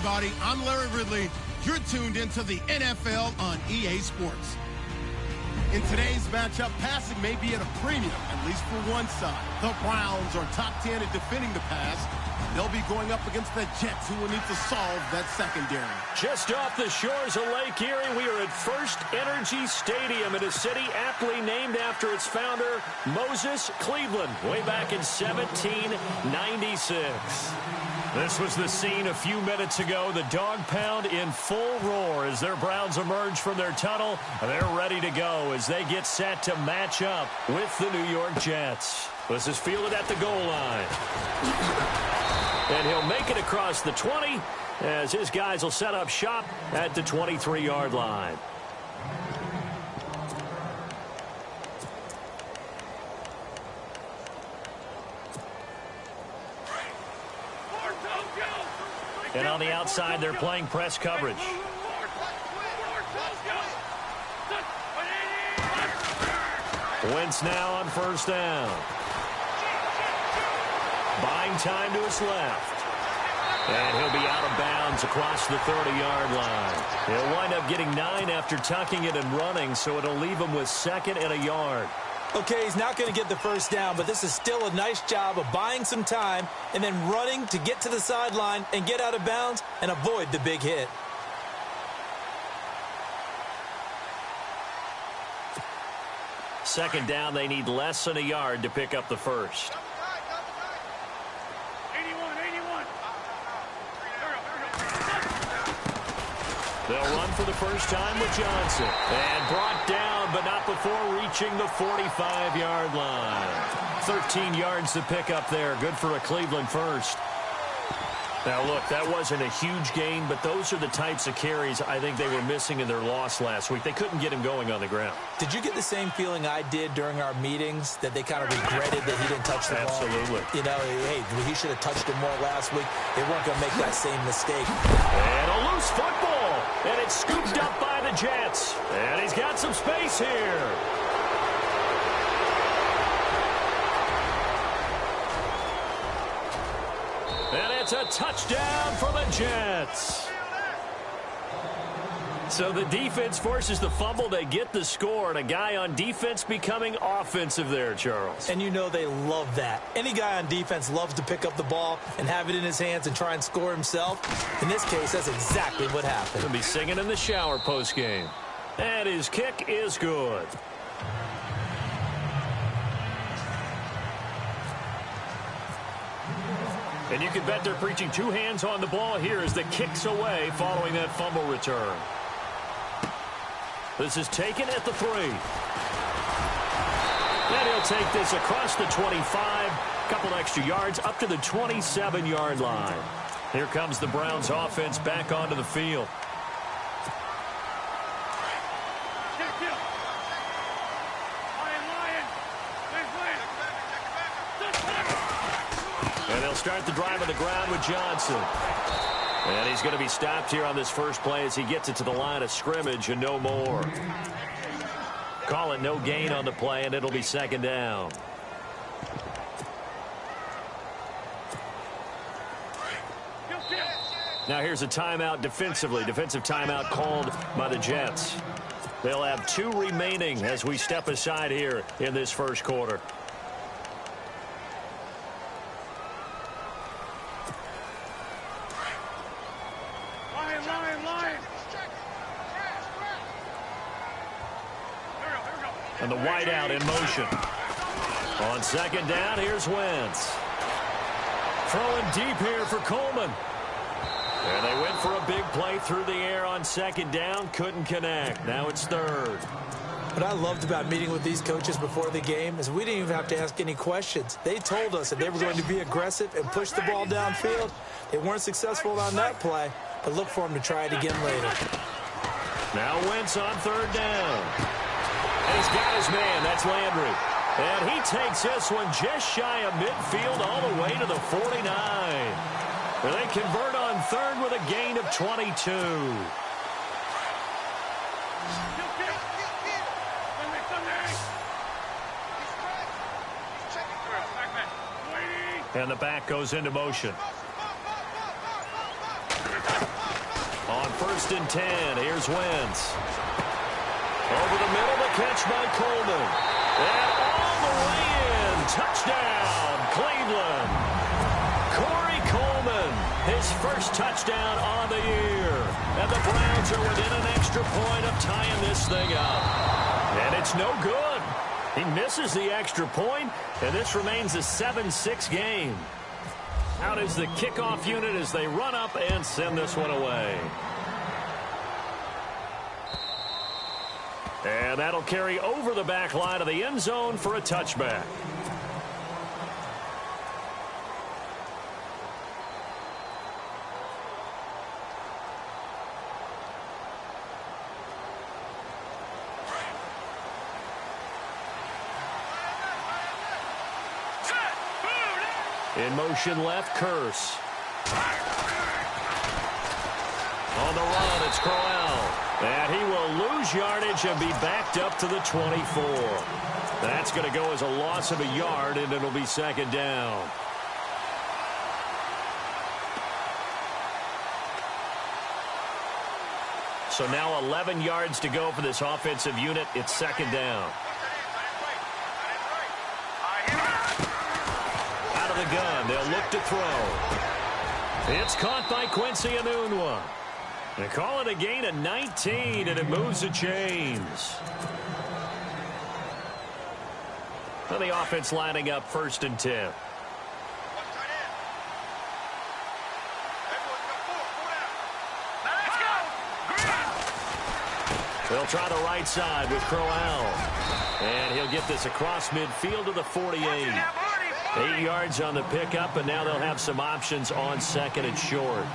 everybody. I'm Larry Ridley. You're tuned into the NFL on EA Sports. In today's matchup, passing may be at a premium, at least for one side. The Browns are top 10 at defending the pass. They'll be going up against the Jets, who will need to solve that secondary. Just off the shores of Lake Erie, we are at First Energy Stadium in a city aptly named after its founder, Moses Cleveland, way back in 1796. This was the scene a few minutes ago. The dog pound in full roar as their Browns emerge from their tunnel. They're ready to go as they get set to match up with the New York Jets. This is fielded at the goal line. And he'll make it across the 20 as his guys will set up shop at the 23-yard line. And on the outside, they're playing press coverage. Wentz now on first down. Buying time to his left. And he'll be out of bounds across the 30-yard line. He'll wind up getting 9 after tucking it and running, so it'll leave him with 2nd and a yard. Okay, he's not going to get the first down, but this is still a nice job of buying some time and then running to get to the sideline and get out of bounds and avoid the big hit. Second down, they need less than a yard to pick up the first. They'll run for the first time with Johnson. And brought down, but not before reaching the 45-yard line. 13 yards to pick up there. Good for a Cleveland first. Now, look, that wasn't a huge gain, but those are the types of carries I think they were missing in their loss last week. They couldn't get him going on the ground. Did you get the same feeling I did during our meetings, that they kind of regretted that he didn't touch the ball? Absolutely. You know, hey, he should have touched it more last week. They weren't going to make that same mistake. And a loose football. And it's scooped up by the Jets. And he's got some space here. And it's a touchdown for the Jets. So the defense forces the fumble. They get the score, and a guy on defense becoming offensive there, Charles. And you know they love that. Any guy on defense loves to pick up the ball and have it in his hands and try and score himself. In this case, that's exactly what happened. He'll be singing in the shower postgame. And his kick is good. And you can bet they're preaching 2 hands on the ball here as the kick's away following that fumble return. This is taken at the 3. And he'll take this across the 25. Couple extra yards up to the 27-yard line. Here comes the Browns offense back onto the field. And they'll start the drive on the ground with Johnson. And he's going to be stopped here on this first play as he gets it to the line of scrimmage and no more. Call it no gain on the play, and it'll be 2nd down. Now here's a timeout defensively. Defensive timeout called by the Jets. They'll have 2 remaining as we step aside here in this first quarter. And the wideout in motion. On 2nd down, here's Wentz. Throwing deep here for Coleman. And they went for a big play through the air on 2nd down. Couldn't connect. Now it's 3rd. What I loved about meeting with these coaches before the game is we didn't even have to ask any questions. They told us that they were going to be aggressive and push the ball downfield. They weren't successful on that play, but look for them to try it again later. Now Wentz on 3rd down. And he's got his man. That's Landry. And he takes this one just shy of midfield all the way to the 49. And they convert on 3rd with a gain of 22. And the back goes into motion. first and 10. Here's Wentz. Over the middle, the catch by Coleman. And all the way in. Touchdown, Cleveland. Corey Coleman, his first touchdown on the year. And the Browns are within an extra point of tying this thing up. And it's no good. He misses the extra point, and this remains a 7-6 game. Out is the kickoff unit as they run up and send this one away. And that'll carry over the back line of the end zone for a touchback. In motion left, Curse. On the run, it's Crowell. And he will lose yardage and be backed up to the 24. That's going to go as a loss of a yard, and it'll be second down. So now 11 yards to go for this offensive unit. It's second down. The gun. They'll look to throw. It's caught by Quincy Enunwa. They call it a gain of 19, and it moves the chains. And the offense lining up first and 10. They'll try the right side with Crowell. And he'll get this across midfield to the 48. 8 yards on the pickup, and now they'll have some options on second and short.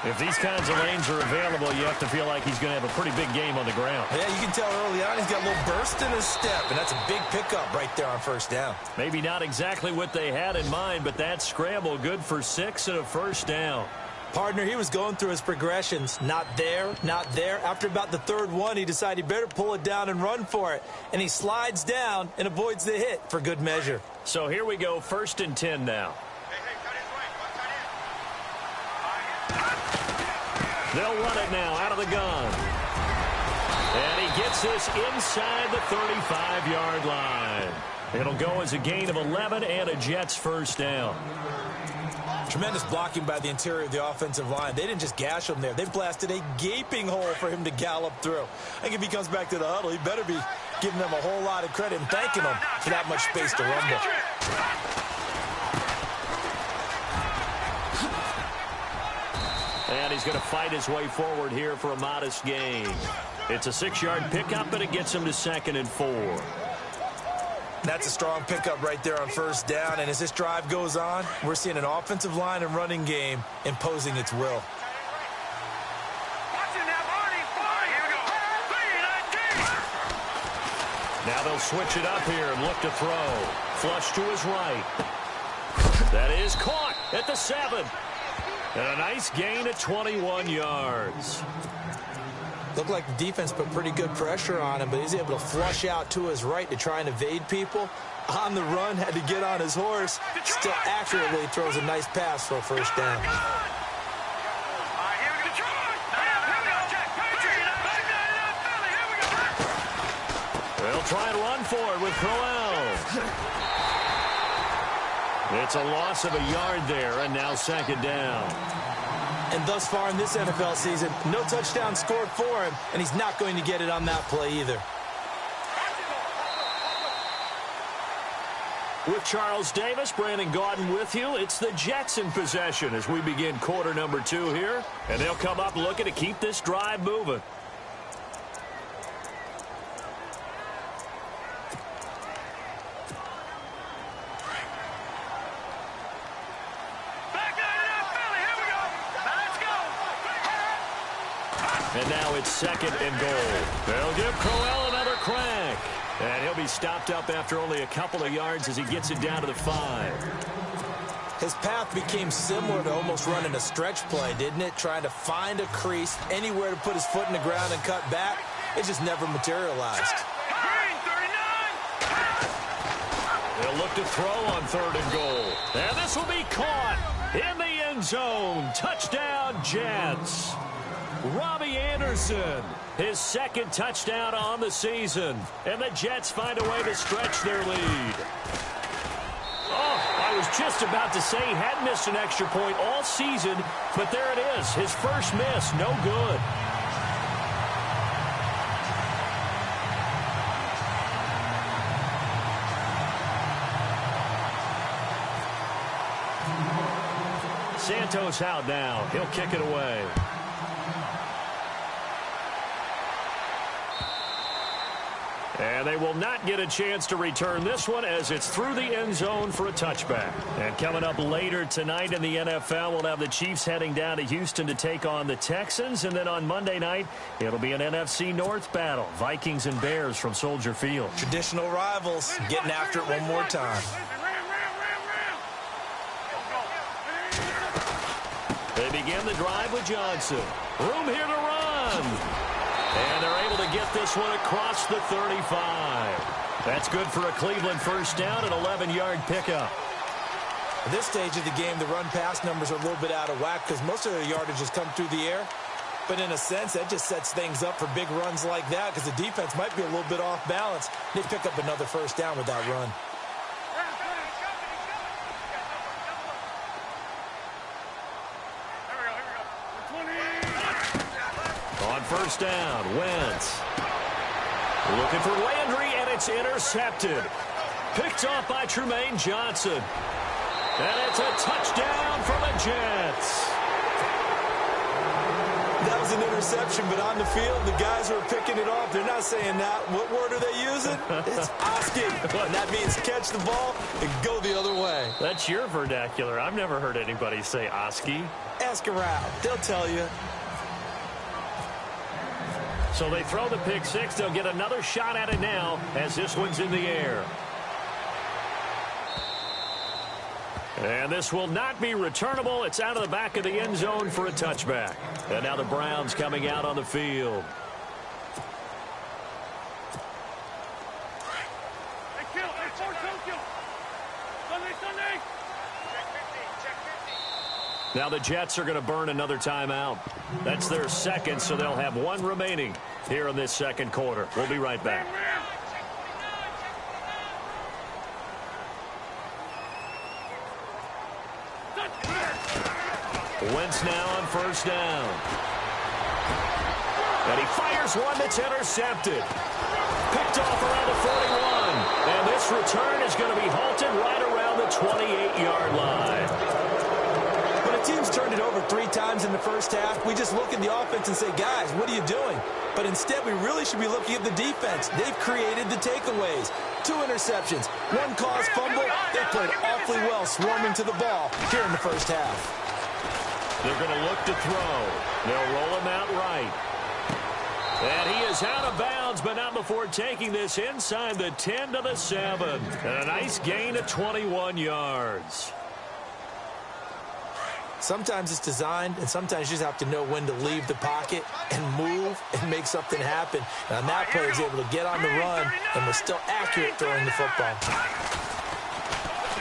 If these kinds of lanes are available, you have to feel like he's going to have a pretty big game on the ground. Yeah, you can tell early on he's got a little burst in his step, and that's a big pickup right there on first down. Maybe not exactly what they had in mind, but that scramble good for 6 and a first down. Partner, he was going through his progressions. Not there, not there. After about the third one, he decided he better pull it down and run for it. And he slides down and avoids the hit for good measure. So here we go, first and 10 now. They'll run it now out of the gun. And he gets this inside the 35-yard line. It'll go as a gain of 11 and a Jets first down. Tremendous blocking by the interior of the offensive line. They didn't just gash him there. They blasted a gaping hole for him to gallop through. I think if he comes back to the huddle, he better be giving them a whole lot of credit and thanking them for that much space to rumble. And he's going to fight his way forward here for a modest gain. It's a 6-yard pickup, and it gets him to second and 4. That's a strong pickup right there on first down. And as this drive goes on, we're seeing an offensive line and running game imposing its will. Now they'll switch it up here and look to throw. Flush to his right. That is caught at the 7. And a nice gain of 21 yards. Looked like the defense put pretty good pressure on him, but he's able to flush out to his right to try and evade people. On the run, had to get on his horse. Still accurately throws a nice pass for a first down. They'll try and run for it with Crowell. It's a loss of a yard there, and now second down. And thus far in this NFL season, no touchdown scored for him, and he's not going to get it on that play either. With Charles Davis, Brandon Gaudin with you. It's the Jets in possession as we begin quarter number 2 here. And they'll come up looking to keep this drive moving. And now it's second and goal. They'll give Crowell another crack. And he'll be stopped up after only a couple of yards as he gets it down to the 5. His path became similar to almost running a stretch play, didn't it? Trying to find a crease, anywhere to put his foot in the ground and cut back. It just never materialized. They'll look to throw on third and goal. And this will be caught in the end zone. Touchdown, Jets. Robbie Anderson, his second touchdown on the season. And the Jets find a way to stretch their lead. Oh, I was just about to say he hadn't missed an extra point all season, but there it is. His first miss, no good. Santos out now. He'll kick it away. And they will not get a chance to return this one as it's through the end zone for a touchback. And coming up later tonight in the NFL, we'll have the Chiefs heading down to Houston to take on the Texans. And then on Monday night, it'll be an NFC North battle. Vikings and Bears from Soldier Field. Traditional rivals getting after it one more time. They begin the drive with Johnson. Room here to run. And they're able to get this one across the 35. That's good for a Cleveland first down, an 11-yard pickup. At this stage of the game, the run-pass numbers are a little bit out of whack because most of their yardage has come through the air. But in a sense, that just sets things up for big runs like that because the defense might be a little bit off balance. They pick up another first down with that run. On first down, Wentz. Looking for Landry, and it's intercepted. Picked off by Trumaine Johnson. And it's a touchdown for the Jets. That was an interception, but on the field, the guys who are picking it off, they're not saying that. What word are they using? It's Oski. And that means catch the ball and go the other way. That's your vernacular. I've never heard anybody say Oski. Ask around. They'll tell you. So they throw the pick six. They'll get another shot at it now as this one's in the air. And this will not be returnable. It's out of the back of the end zone for a touchback. And now the Browns coming out on the field. Now the Jets are going to burn another timeout. That's their second, so they'll have one remaining here in this second quarter. We'll be right back. Wentz now on first down. And he fires one that's intercepted. Picked off around the 41. And this return is going to be halted right around the 28-yard line. Teams turned it over 3 times in the first half. We just look at the offense and say, guys, what are you doing? But instead, we really should be looking at the defense. They've created the takeaways. 2 interceptions, 1 caused fumble. They played awfully well swarming to the ball here in the first half. They're going to look to throw. They'll roll him out right. And he is out of bounds, but not before taking this inside the 10 to the 7. And a nice gain of 21 yards. Sometimes it's designed, and sometimes you just have to know when to leave the pocket and move and make something happen. And on that play, he's able to get on the run and was still accurate throwing the football.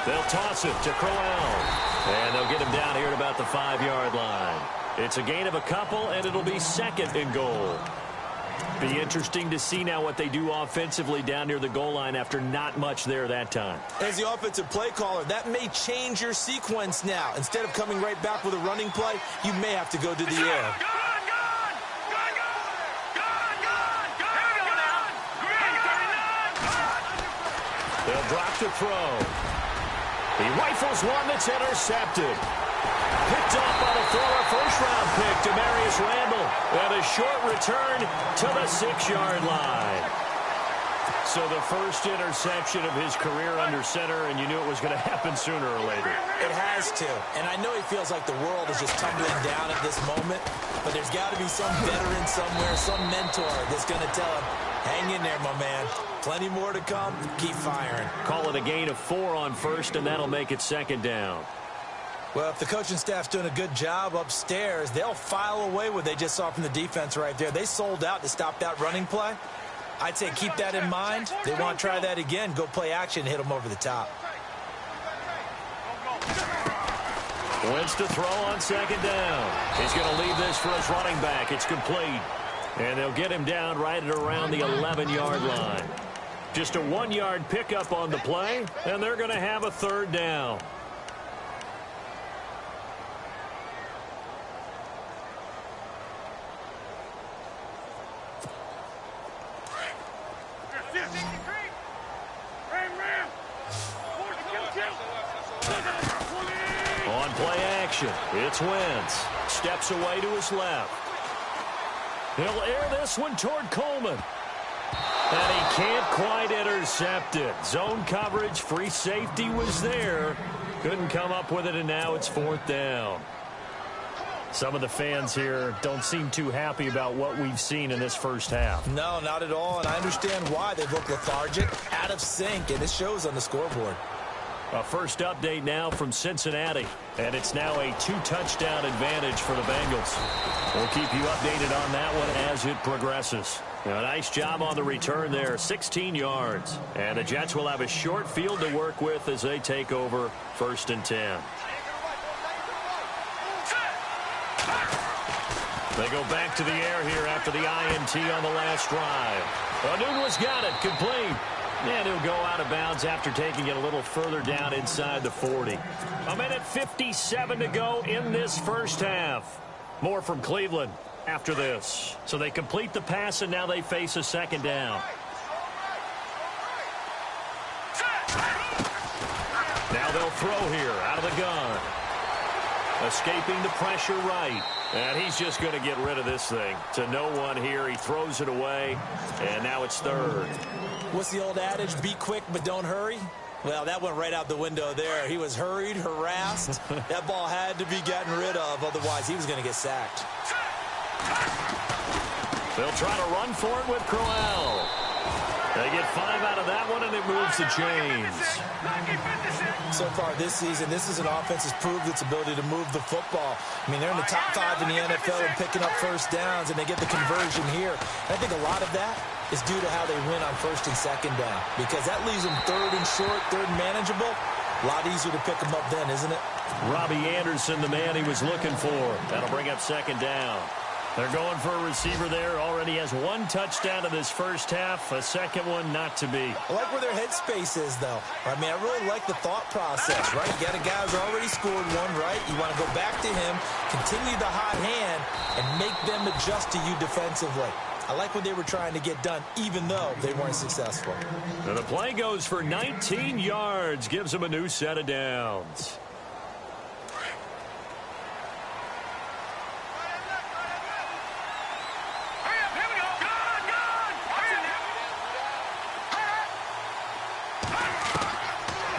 They'll toss it to Crowell. And they'll get him down here at about the 5-yard line. It's a gain of a couple, and it'll be second and goal. Be interesting to see now what they do offensively down near the goal line after not much there that time. As the offensive play caller, that may change your sequence now. Instead of coming right back with a running play, you may have to go to the air. They'll drop to throw. He rifles one that's intercepted. Picked off by the former first-round pick, Demarius Randall. And a short return to the 6-yard line. So the first interception of his career under center, and you knew it was going to happen sooner or later. It has to. And I know he feels like the world is just tumbling down at this moment, but there's got to be some veteran somewhere, some mentor that's going to tell him, hang in there, my man. Plenty more to come. Keep firing. Call it a gain of 4 on first, and that'll make it second down. Well, if the coaching staff's doing a good job upstairs, they'll file away what they just saw from the defense right there. They sold out to stop that running play. I'd say keep that in mind. They want to try that again. Go play action and hit them over the top. Wentz to throw on second down. He's going to leave this for his running back. It's complete. And they'll get him down right at around the 11-yard line. Just a 1-yard pickup on the play, and they're going to have a third down. On play action, it's Wentz. Steps away to his left. He'll air this one toward Coleman. And he can't quite intercept it. Zone coverage, free safety was there. Couldn't come up with it, and now it's fourth down. Some of the fans here don't seem too happy about what we've seen in this first half. No, not at all, and I understand why. They look lethargic, out of sync, and it shows on the scoreboard. A first update now from Cincinnati, and it's now a 2-touchdown advantage for the Bengals. We'll keep you updated on that one as it progresses. A nice job on the return there, 16 yards. And the Jets will have a short field to work with as they take over 1st and 10. They go back to the air here after the INT on the last drive. Onunwa's got it, complete. And he'll go out of bounds after taking it a little further down inside the 40. A minute 57 to go in this first half. More from Cleveland after this. So they complete the pass, and now they face a second down. Now they'll throw here out of the gun. Escaping the pressure right. And he's just going to get rid of this thing. To no one here. He throws it away. And now it's third. What's the old adage? Be quick, but don't hurry. Well, that went right out the window there. He was hurried, harassed. That ball had to be gotten rid of. Otherwise, he was going to get sacked. They'll try to run for it with Crowell. They get 5 out of that one, and it moves the chains. So far this season, this is an offense that's proved its ability to move the football. I mean, they're in the top 5 in the NFL and picking up first downs, and they get the conversion here. And I think a lot of that is due to how they win on 1st and 2nd down, because that leaves them 3rd and short, 3rd and manageable. A lot easier to pick them up then, isn't it? Robbie Anderson, the man he was looking for. That'll bring up 2nd down. They're going for a receiver there. Already has 1 touchdown in this first half. A second one not to be. I like where their headspace is, though. I mean, I really like the thought process, right? You got a guy who's already scored one, right? You want to go back to him, continue the hot hand, and make them adjust to you defensively. I like what they were trying to get done, even though they weren't successful. And the play goes for 19 yards. Gives them a new set of downs.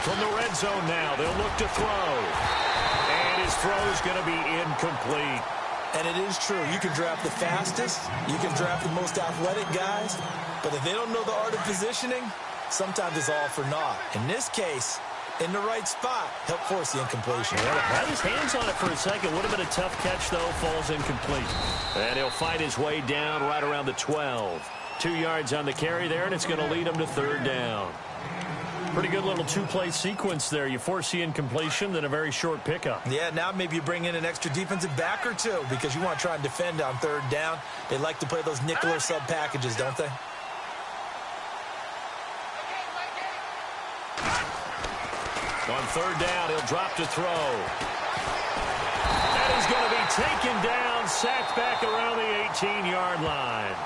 From the red zone now, they'll look to throw. And his throw is going to be incomplete. And it is true. You can draft the fastest. You can draft the most athletic guys. But if they don't know the art of positioning, sometimes it's all for naught. In this case, in the right spot, help force the incompletion. Had his hands on it for a second. Would have been a tough catch, though. Falls incomplete. And he'll fight his way down right around the 12. 2 yards on the carry there, and it's going to lead him to 3rd down. Pretty good little 2-play sequence there. You force the incompletion, then a very short pickup. Yeah, now maybe you bring in an extra defensive back or two because you want to try and defend on 3rd down. They like to play those nickel or sub packages, don't they? On 3rd down, he'll drop to throw. And he's going to be taken down, sacked back around the 18-yard line.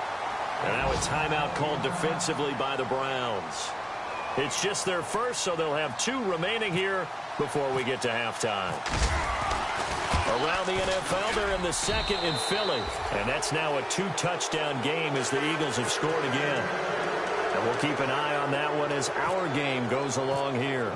And now a timeout called defensively by the Browns. It's just their first, so they'll have 2 remaining here before we get to halftime. Around the NFL, they're in the 2nd in Philly. And that's now a 2-touchdown game as the Eagles have scored again. And we'll keep an eye on that one as our game goes along here.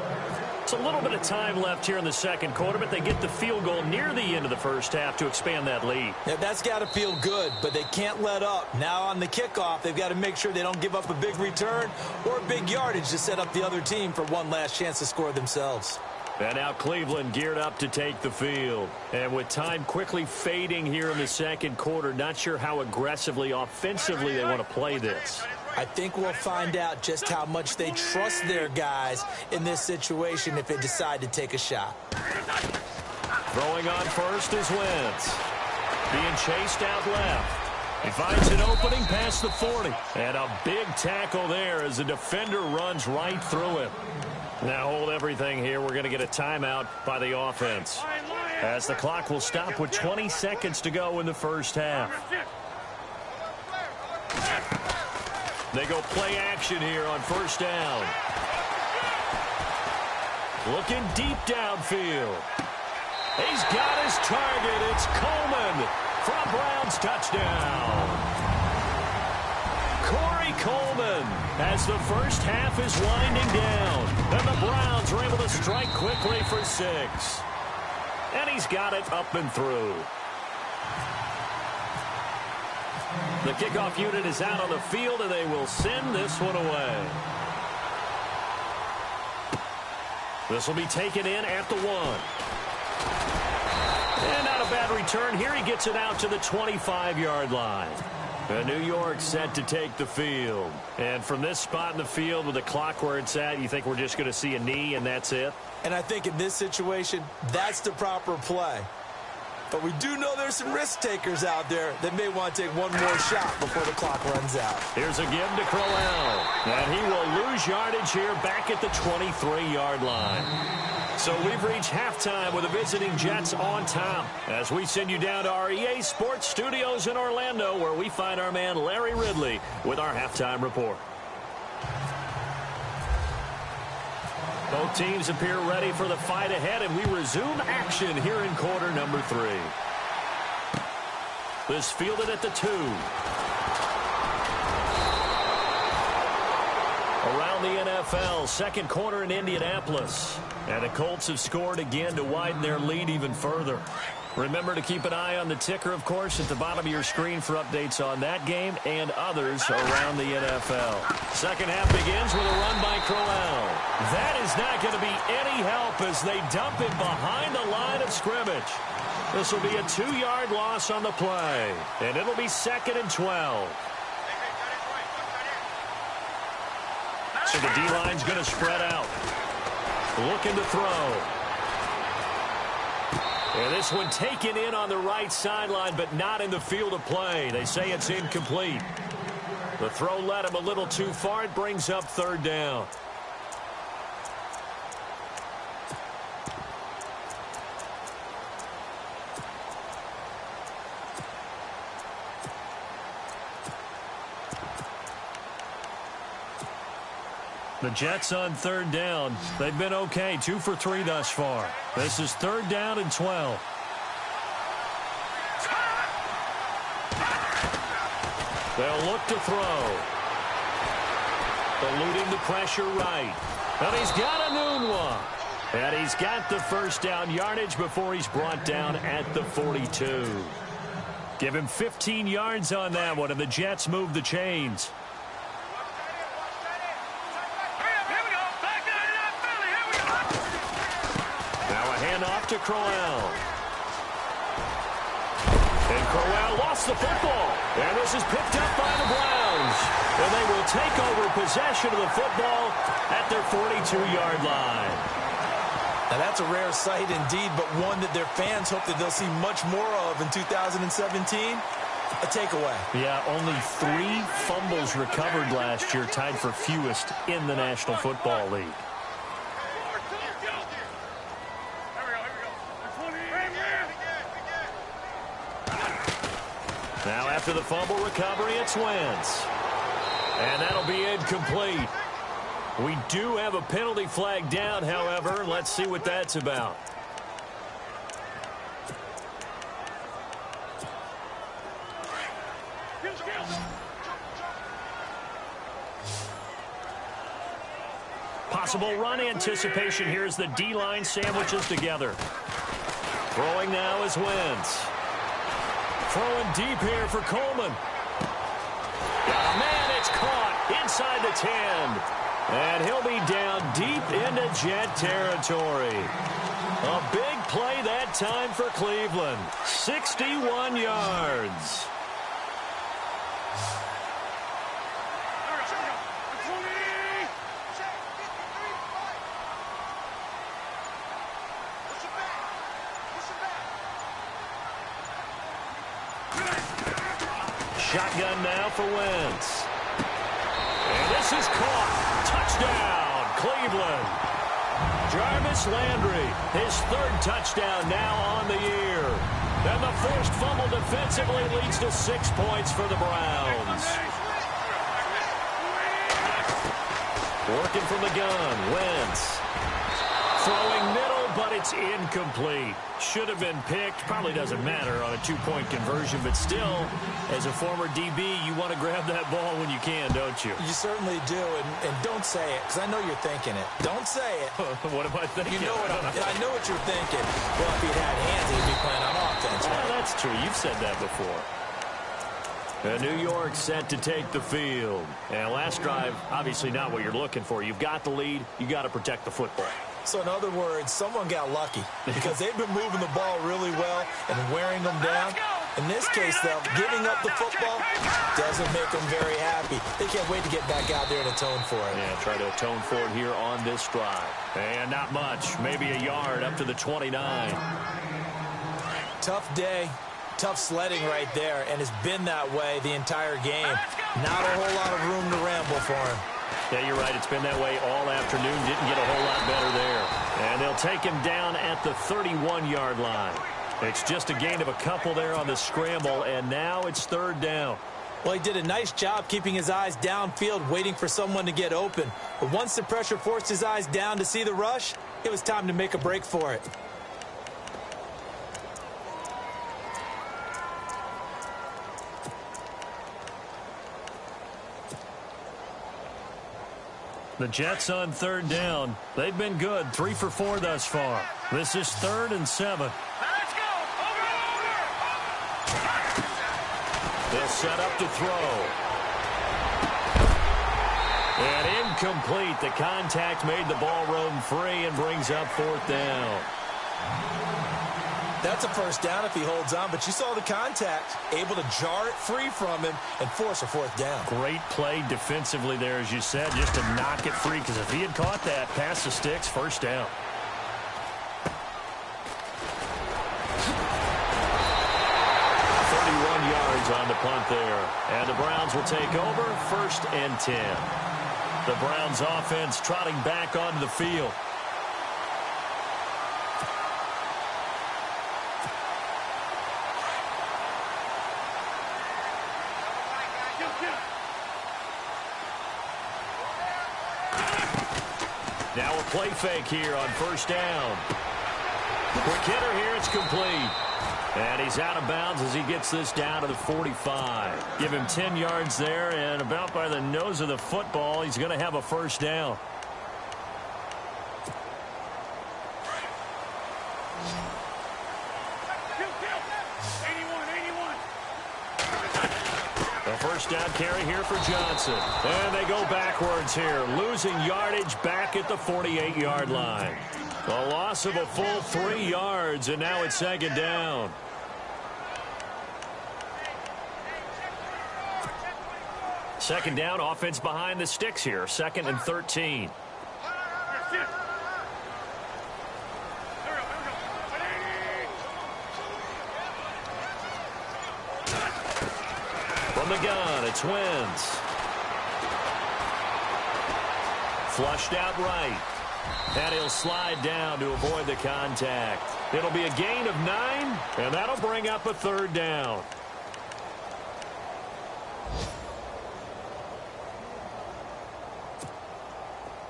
It's a little bit of time left here in the 2nd quarter, but they get the field goal near the end of the first half to expand that lead. Yeah, that's got to feel good, but they can't let up. Now on the kickoff, they've got to make sure they don't give up a big return or big yardage to set up the other team for one last chance to score themselves. And now Cleveland geared up to take the field. And with time quickly fading here in the 2nd quarter, not sure how aggressively, offensively they want to play this. I think we'll find out just how much they trust their guys in this situation if they decide to take a shot. Throwing on first is Wentz. Being chased out left. He finds an opening past the 40. And a big tackle there as the defender runs right through him. Now hold everything here. We're going to get a timeout by the offense, as the clock will stop with 20 seconds to go in the first half. They go play action here on first down. Looking deep downfield. He's got his target. It's Coleman for a Browns touchdown. Corey Coleman, as the first half is winding down. And the Browns are able to strike quickly for 6. And he's got it up and through. The kickoff unit is out on the field, and they will send this one away. This will be taken in at the 1. And not a bad return here. He gets it out to the 25-yard line. And New York set to take the field. And from this spot in the field with the clock where it's at, you think we're just going to see a knee and that's it? And I think in this situation, that's the proper play. But we do know there's some risk takers out there that may want to take one more shot before the clock runs out. Here's a give to Crowell. And he will lose yardage here back at the 23-yard line. So we've reached halftime with the visiting Jets on top, as we send you down to our EA Sports Studios in Orlando, where we find our man Larry Ridley with our halftime report. Both teams appear ready for the fight ahead, and we resume action here in quarter number 3. This fielded at the 2. Around the NFL, second quarter in Indianapolis. And the Colts have scored again to widen their lead even further. Remember to keep an eye on the ticker, of course, at the bottom of your screen for updates on that game and others around the NFL. Second half begins with a run by Crowell. That is not going to be any help as they dump it behind the line of scrimmage. This will be a 2-yard loss on the play, and it'll be 2nd and 12. So the D-line's going to spread out. Looking to throw. And this one taken in on the right sideline, but not in the field of play. They say it's incomplete. The throw led him a little too far. It brings up 3rd down. The Jets on 3rd down. They've been okay, 2 for 3 thus far. This is 3rd down and 12. They'll look to throw. Eluding the pressure right. And he's got a noon one. And he's got the first down yardage before he's brought down at the 42. Give him 15 yards on that one, and the Jets move the chains. Off to Crowell. And Crowell lost the football. And this is picked up by the Browns. And they will take over possession of the football at their 42-yard line. Now that's a rare sight indeed, but one that their fans hope that they'll see much more of in 2017. A takeaway. Yeah, only 3 fumbles recovered last year, tied for fewest in the National Football League. Now after the fumble recovery, it's Wentz. And that'll be incomplete. We do have a penalty flag down, however. Let's see what that's about. Possible run anticipation here as the D-line sandwiches together. Throwing now is Wentz. Throwing deep here for Coleman. Man, it's caught inside the 10. And he'll be down deep into Jet territory. A big play that time for Cleveland. 61 yards. shotgun now for Wentz. And this is caught. Touchdown, Cleveland. Jarvis Landry, his third touchdown now on the year. And the forced fumble defensively leads to 6 points for the Browns. Working from the gun, Wentz. Throwing middle, but it's incomplete. Should have been picked. Probably doesn't matter on a 2-point conversion, but still, as a former DB, you want to grab that ball when you can, don't you? You certainly do, and don't say it, because I know you're thinking it. Don't say it. What am I thinking? You know what I know what you're thinking. Well, if he had hands, he'd be playing on offense, right? That's true. You've said that before. New York set to take the field. And last drive, obviously not what you're looking for. You've got the lead. You got to protect the football. So in other words, someone got lucky because they've been moving the ball really well and wearing them down. In this case, though, giving up the football doesn't make them very happy. They can't wait to get back out there and atone for it. Yeah, try to atone for it here on this drive. And not much, maybe a yard up to the 29. Tough day, tough sledding right there, and it's been that way the entire game. Not a whole lot of room to ramble for him. Yeah, you're right. It's been that way all afternoon. Didn't get a whole lot better there. And they'll take him down at the 31-yard line. It's just a gain of a couple there on the scramble, and now it's third down. Well, he did a nice job keeping his eyes downfield, waiting for someone to get open. But once the pressure forced his eyes down to see the rush, it was time to make a break for it. The Jets on third down. They've been good, 3 for 4 thus far. This is 3rd and 7. Let's go. Over. They'll set up to throw. And incomplete. The contact made the ball roam free and brings up 4th down. That's a first down if he holds on, but you saw the contact, able to jar it free from him and force a 4th down. Great play defensively there, as you said, just to knock it free, because if he had caught that, past the sticks, first down. Yards on the punt there. And the Browns will take over, 1st and 10. The Browns offense trotting back onto the field. Now a play fake here on 1st down. Quick hitter here, it's complete. And he's out of bounds as he gets this down to the 45. Give him 10 yards there, and about by the nose of the football, he's going to have a first down. The first down carry here for Johnson. And they go backwards here, losing yardage back at the 48-yard line. A loss of a full 3 yards, and now it's 2nd down. Second down, offense behind the sticks here. 2nd and 13. From the gun, it's Wentz. Flushed out right. And he'll slide down to avoid the contact. It'll be a gain of 9, and that'll bring up a 3rd down.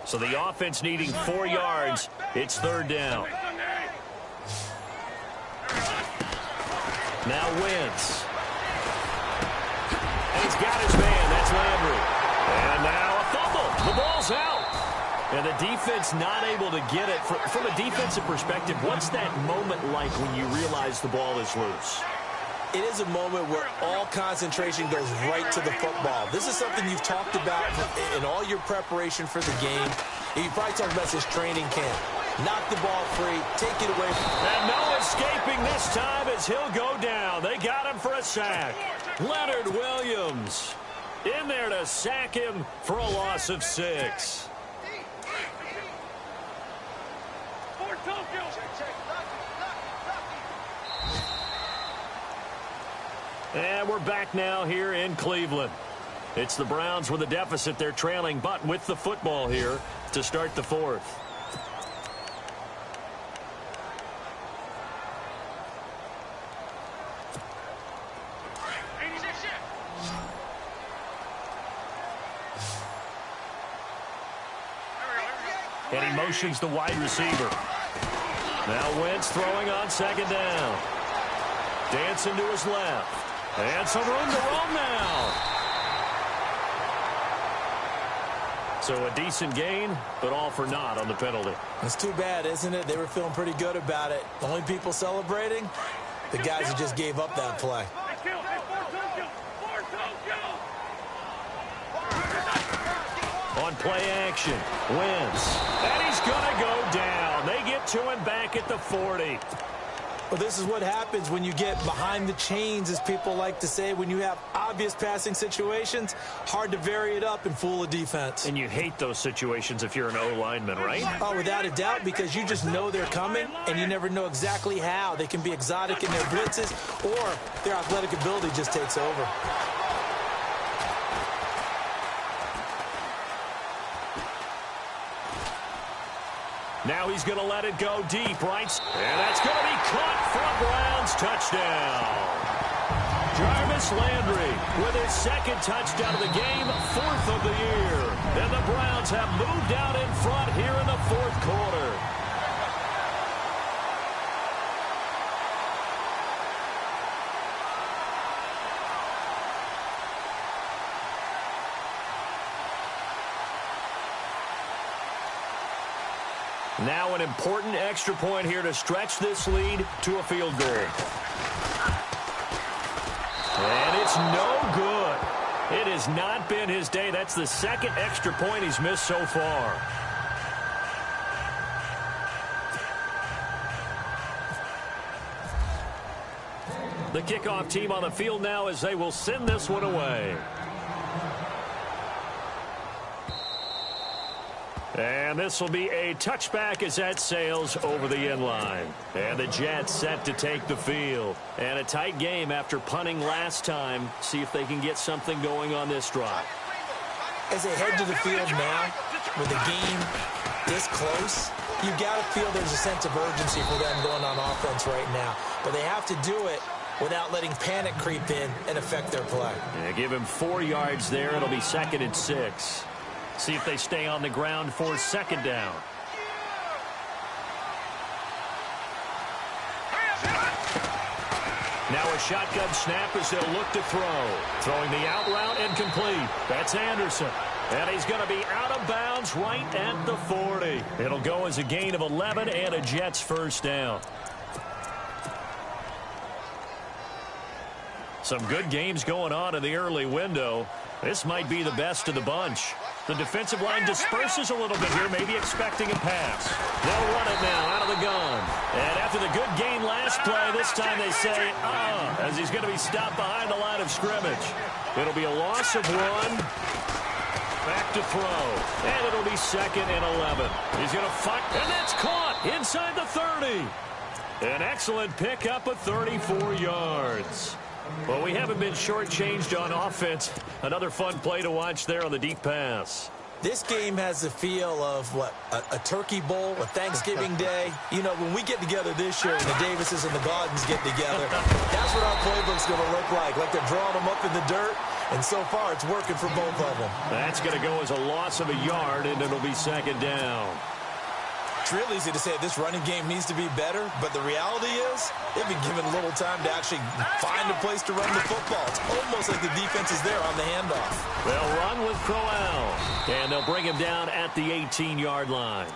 So the offense needing 4 yards. It's 3rd down. Now Wentz. And he's got his man. That's Landry. And now a fumble. The ball's out. And the defense not able to get it. From a defensive perspective, what's that moment like when you realize the ball is loose? It is a moment where all concentration goes right to the football. This is something you've talked about in all your preparation for the game. You probably talked about this training camp. Knock the ball free, take it away. And no escaping this time as he'll go down. They got him for a sack. Leonard Williams in there to sack him for a loss of 6. And we're back now here in Cleveland. It's the Browns with a deficit. They're trailing, but with the football here to start the fourth. And he motions the wide receiver. Now Wentz throwing on second down. Dancing to his left. And some room to roam now. So a decent gain, but all for naught on the penalty. It's too bad, isn't it? They were feeling pretty good about it. The only people celebrating, the guys who just gave up that play. On play action, Wentz. And he's going to go down. They get to him back at the 40. Well, this is what happens when you get behind the chains, as people like to say. When you have obvious passing situations, hard to vary it up and fool a defense. And you hate those situations if you're an O-lineman, right? Oh, without a doubt, because you just know they're coming, and you never know exactly how. They can be exotic in their blitzes, or their athletic ability just takes over. Now he's going to let it go deep, right? And that's going to be caught for a Browns touchdown. Jarvis Landry with his second touchdown of the game, fourth of the year. And the Browns have moved out in front here in the fourth quarter. Now an important extra point here to stretch this lead to a field goal. And it's no good. It has not been his day. That's the second extra point he's missed so far. The kickoff team on the field now as they will send this one away. And this will be a touchback as that sails over the end line. And the Jets set to take the field. And a tight game after punting last time. See if they can get something going on this drive. As they head to the field now, with the game this close, you've got to feel there's a sense of urgency for them going on offense right now. But they have to do it without letting panic creep in and affect their play. Yeah, give him 4 yards there. It'll be 2nd and 6. See if they stay on the ground for second down. Now a shotgun snap as they'll look to throw. Throwing the out route and complete. That's Anderson. And he's going to be out of bounds right at the 40. It'll go as a gain of 11 and a Jets first down. Some good games going on in the early window. This might be the best of the bunch. The defensive line disperses a little bit here, maybe expecting a pass. They'll run it now out of the gun. And after the good gain last play, this time they say, as he's going to be stopped behind the line of scrimmage. It'll be a loss of 1. Back to throw. And it'll be 2nd and 11. He's going to fight, and that's caught inside the 30. An excellent pickup of 34 yards. Well, we haven't been shortchanged on offense. Another fun play to watch there on the deep pass. This game has the feel of, a turkey bowl, a Thanksgiving day. You know, when we get together this year and the Davises and the Gardens get together, that's what our playbook's going to look like they're drawing them up in the dirt. And so far, it's working for both of them. That's going to go as a loss of a yard, and it'll be 2nd down. It's real easy to say this running game needs to be better, but the reality is they've been given little time to actually find a place to run the football. It's almost like the defense is there on the handoff. They'll run with Crowell, and they'll bring him down at the 18-yard line.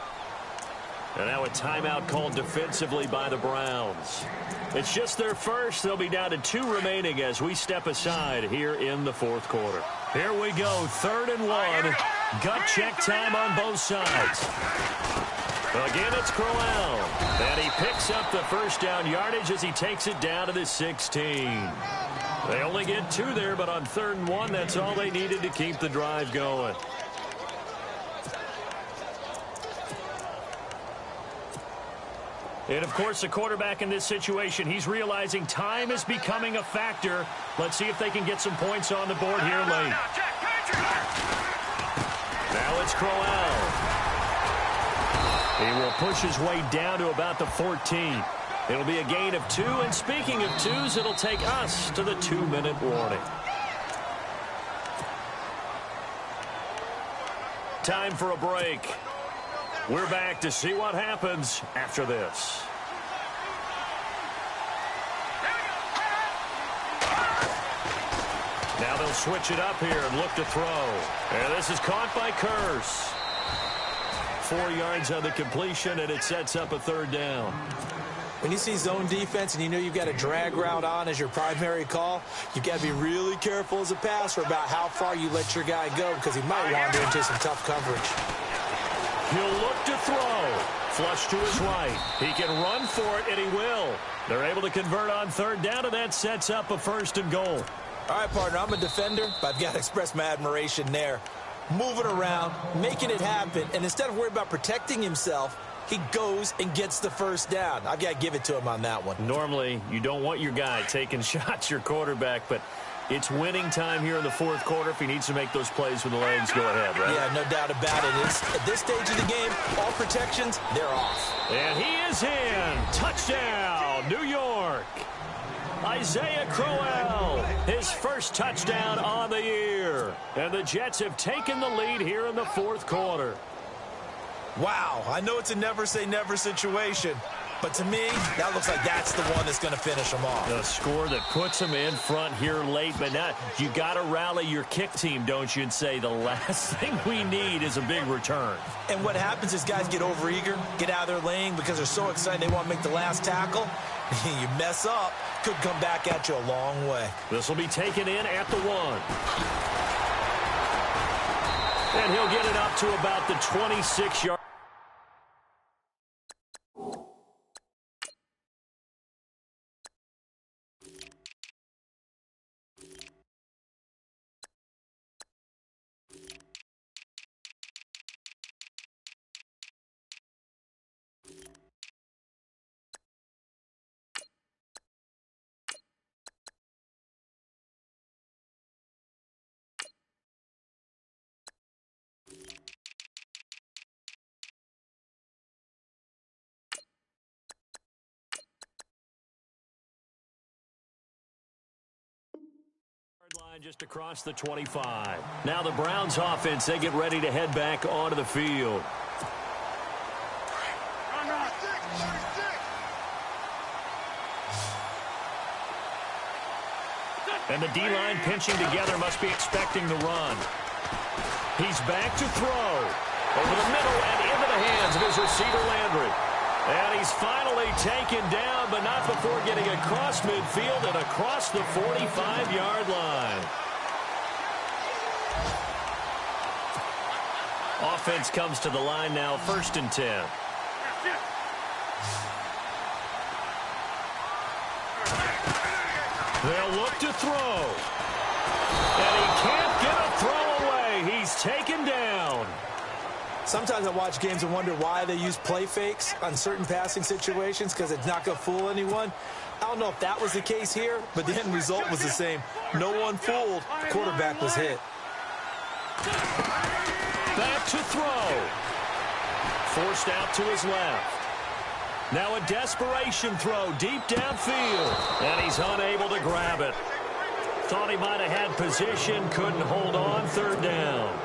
And now a timeout called defensively by the Browns. It's just their first. They'll be down to 2 remaining as we step aside here in the fourth quarter. Here we go, 3rd and 1. Gut check time on both sides. Again, it's Crowell. And he picks up the first down yardage as he takes it down to the 16. They only get 2 there, but on 3rd and 1, that's all they needed to keep the drive going. And, of course, the quarterback in this situation, he's realizing time is becoming a factor. Let's see if they can get some points on the board here late. Now it's Crowell. He will push his way down to about the 14. It'll be a gain of 2, and speaking of 2s, it'll take us to the 2-minute warning. Time for a break. We're back to see what happens after this. Now they'll switch it up here and look to throw. And this is caught by Curse. 4 yards on the completion, and it sets up a 3rd down. When you see zone defense and you know you've got a drag route on as your primary call, you've got to be really careful as a passer about how far you let your guy go because he might wander into some tough coverage. He'll look to throw. Flush to his right. He can run for it, and he will. They're able to convert on 3rd down, and that sets up a 1st and goal. All right, partner, I'm a defender, but I've got to express my admiration there. Moving around, making it happen, and instead of worrying about protecting himself, he goes and gets the 1st down. I've got to give it to him on that one. Normally, you don't want your guy taking shots, your quarterback, but it's winning time here in the 4th quarter. If he needs to make those plays with the legs, go ahead, right? Yeah, no doubt about it. At this stage of the game, all protections, they're off. And he is in. Touchdown, New York. Isaiah Crowell, his 1st touchdown on the year. And the Jets have taken the lead here in the 4th quarter. Wow, I know it's a never-say-never situation, but to me, that looks like that's the one that's going to finish them off. The score that puts them in front here late, but now you got to rally your kick team, don't you, and say the last thing we need is a big return. And what happens is guys get overeager, get out of their lane because they're so excited they want to make the last tackle. You mess up, could come back at you a long way. This will be taken in at the 1. And he'll get it up to about the 26-yard. Line just across the 25. Now the Browns offense, they get ready to head back onto the field. And the D-line pinching together must be expecting the run. He's back to throw. Over the middle and into the hands of his receiver, Landry. And he's finally taken down, but not before getting across midfield and across the 45-yard line. Offense comes to the line now, 1st and 10. They'll look to throw. And he can't get a throw away. He's taken down. Sometimes I watch games and wonder why they use play fakes on certain passing situations because it's not going to fool anyone. I don't know if that was the case here, but the end result was the same. No one fooled. The quarterback was hit. Back to throw. Forced out to his left. Now a desperation throw deep downfield. And he's unable to grab it. Thought he might have had position, couldn't hold on, 3rd down.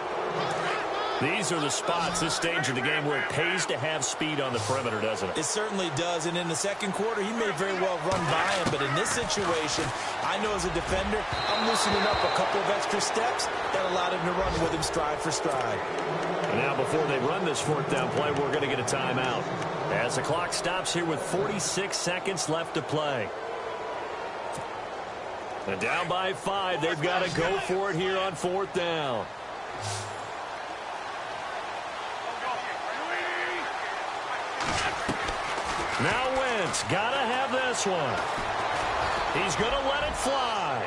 These are the spots, this stage of the game, where it pays to have speed on the perimeter, doesn't it? It certainly does, and in the 2nd quarter, he may very well run by him, but in this situation, I know as a defender, I'm loosening up a couple of extra steps that allowed him to run with him stride for stride. And now before they run this 4th down play, we're going to get a timeout. As the clock stops here with 46 seconds left to play. And down by 5, they've got to go for it here on 4th down. Now Wentz, gotta have this one. He's gonna let it fly.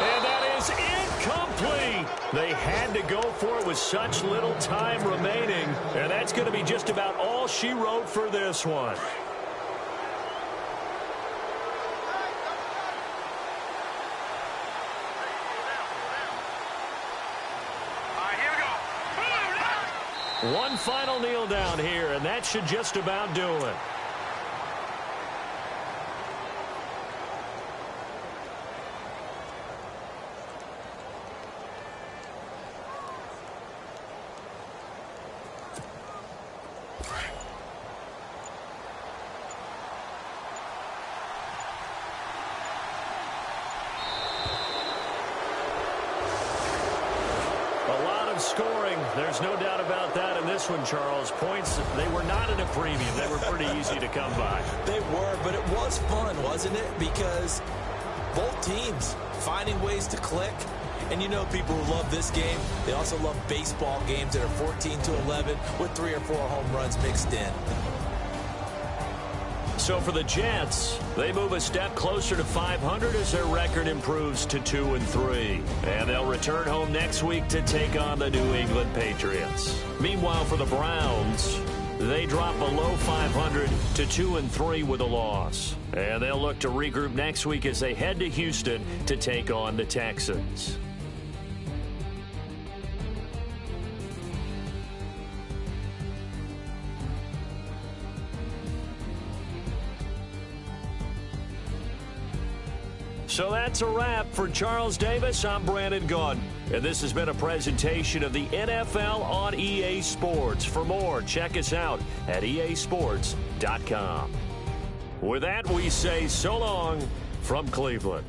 And that is incomplete. They had to go for it with such little time remaining. And that's gonna be just about all she wrote for this one. One final kneel down here, and that should just about do it. Scoring, there's no doubt about that in this one, Charles. Points, they were not in a premium. They were pretty easy to come by. They were, but it was fun, wasn't it? Because both teams finding ways to click. And you know people who love this game, they also love baseball games that are 14-11 with 3 or 4 home runs mixed in. So for the Jets, they move a step closer to 500 as their record improves to 2-3. And they'll return home next week to take on the New England Patriots. Meanwhile, for the Browns, they drop below 500 to 2-3 with a loss. And they'll look to regroup next week as they head to Houston to take on the Texans. So that's a wrap. For Charles Davis, I'm Brandon Gaudin. And this has been a presentation of the NFL on EA Sports. For more, check us out at easports.com. With that, we say so long from Cleveland.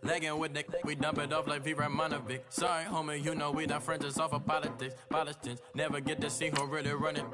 Legging with Nick, we dump it off like V. Ramanovic. Sorry, homie, you know we not friends, it's off of politics. Politics never get to see who really running.